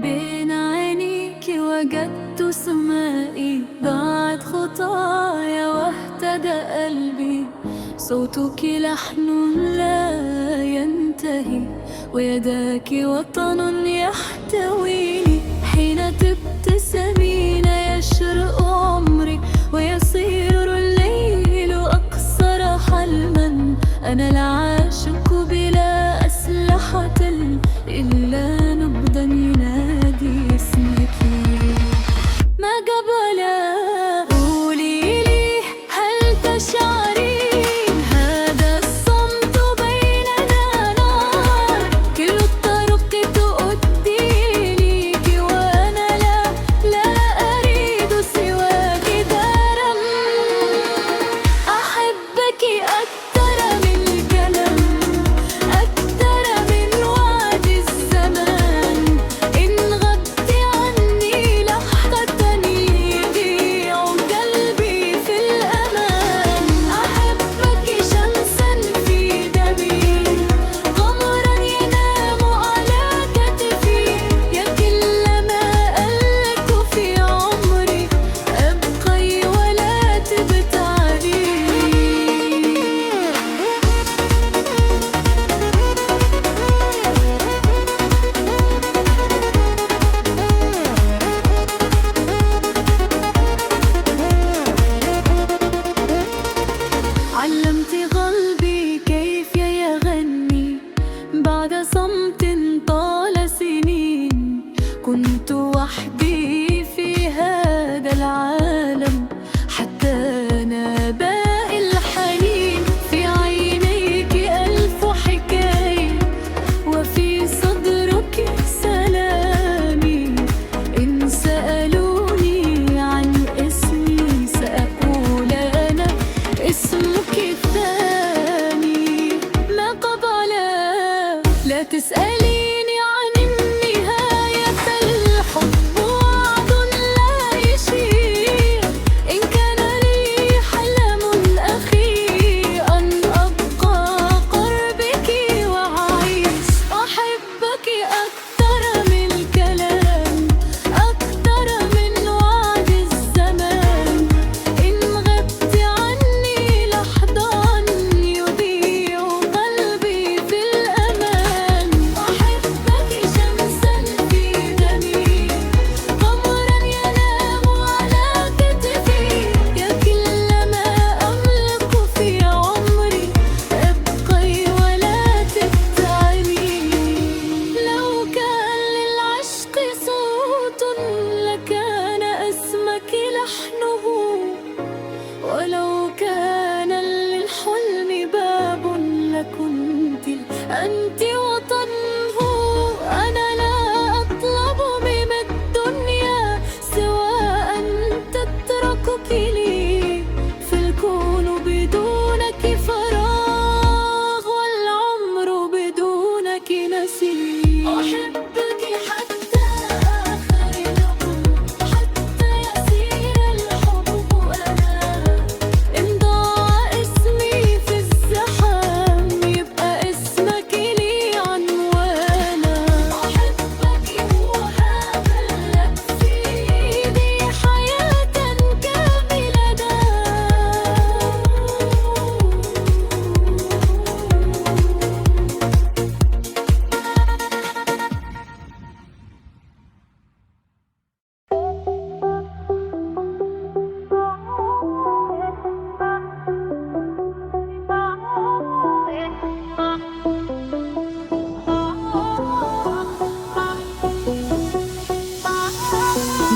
بين عينيك وجدت سمائي، ضاعت خطايا واهتدى قلبي. صوتك لحن لا ينتهي، ويداك وطن يحتويني. حين تبتسمين يشرق عمري، ويصير الليل أقصر حلما. أنا العاشق بلا أسلحة، إلا نبضا ينادي اسمك. ما قبل قولي لي هل تشعرين هذا الصمت بيننا نار؟ كل الطرق تؤدي ليك، وأنا لا أريد سواك دارا. أحبك أكثر من الكلام، أكثر من وعد الزمان. إن غبت عني لحظة يضيع قلبي في الأمان. أحبك شمسا في دمي، قمرا ينام على كتفي. يا كلما ألك في عمري أبقي ولا تبتعدي. علمت قلبي كيف يغني بعد صمت طال سنين. كنت وحدي في هذا العالم حتى نباء الحنين. في عينيك ألف حكاية، وفي صدرك سلامي. إن سألوني عن اسمي سأقول أنا اسمك الثاني. ما قبل لا تسأليني عن النهاية، فالحب وعد لا يشير. إن كان لي حلم أخير أن أبقى قربك وأعيش. أحبك أكثر من الكلام، أكثر من وعد الزمان. إن غبت عني لحظة يضيع قلبي في الأمان. أحبك شمسا في دمي، قمرا ينام على كتفي. يا كلما أملك في عمري أبقي ولا تبتعدي. لو كان للعشق صوت لكان اسمك لحنه، ولو كان للحلم باب لكنت أنت وطنه. أنا لا أطلب من الدنيا سوى أن تتركك لي. في الكون بدونك فراغ، والعمر بدونك نسير. أحبك حتى آخر العمر، حتى يسير الحب. أنا إن ضاع اسمي في الزحام يبقى اسمك لي عنوانا. أحبك وهذا لك في إيدي حياة كاملة.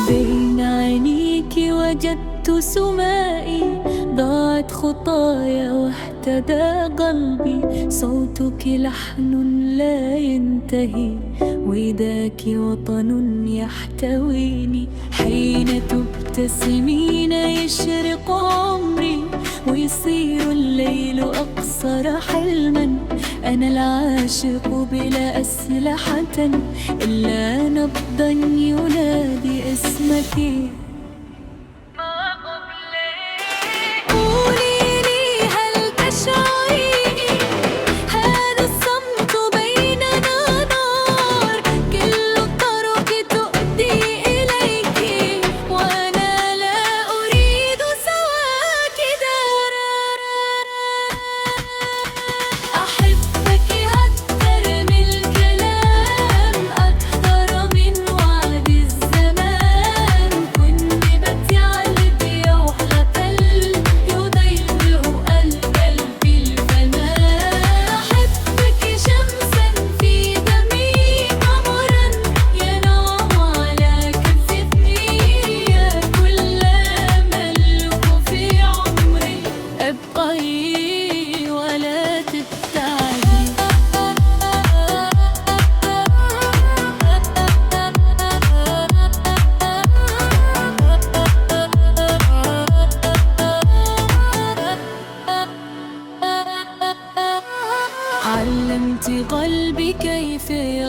بين عينيك وجدت سمائي، ضاعت خطايا واهتدى قلبي. صوتك لحن لا ينتهي، وذاك وطن يحتويني. حين تبتسمين يشرق عمري، ويصير الليل أقصر حلما. أنا العاشق بلا أسلحة، إلا نبضا ينادي اسمك. قولي لي هل تشعرين هذا الصمت بيننا نار؟ كل الطرق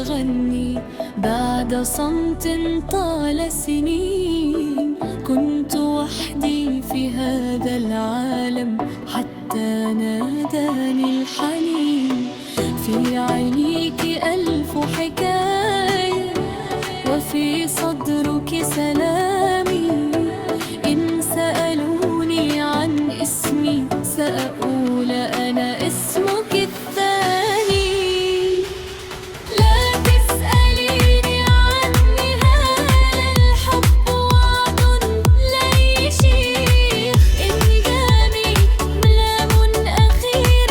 أغني بعد صمت طال سنين. كنت وحدي في هذا العالم حتى ناداني الحنين. في عينيك ألف حكاية وفي صدرك سلامي. إن سألوني عن اسمي سأقول أنا اسمك الثاني. لا تسأليني عني هذا الحب وعد لا يشيخ. إن جاني ملام أخير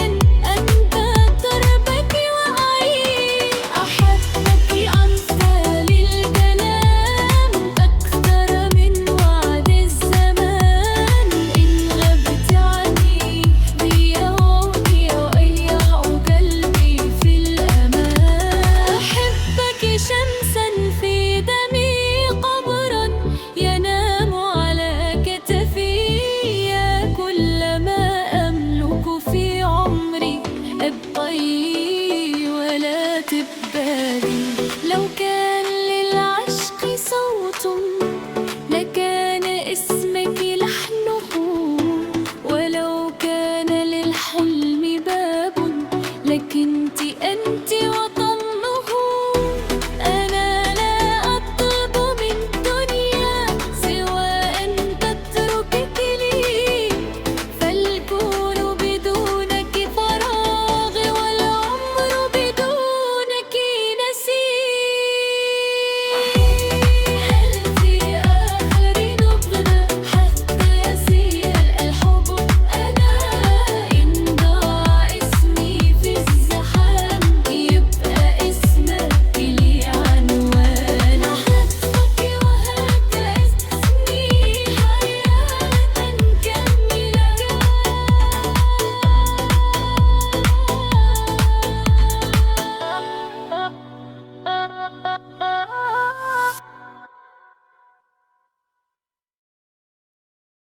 أنت دربك وأعيش. أحبك أمثال الكلام أكثر من وعد الزمان. إن غبت عني بيومي وأيع قلبي في الأمان. أحبك شمسا في دمي قبرا ينام على كتفي. يا كل ما أملك في عمري ابقي ولا تبالي. لو كان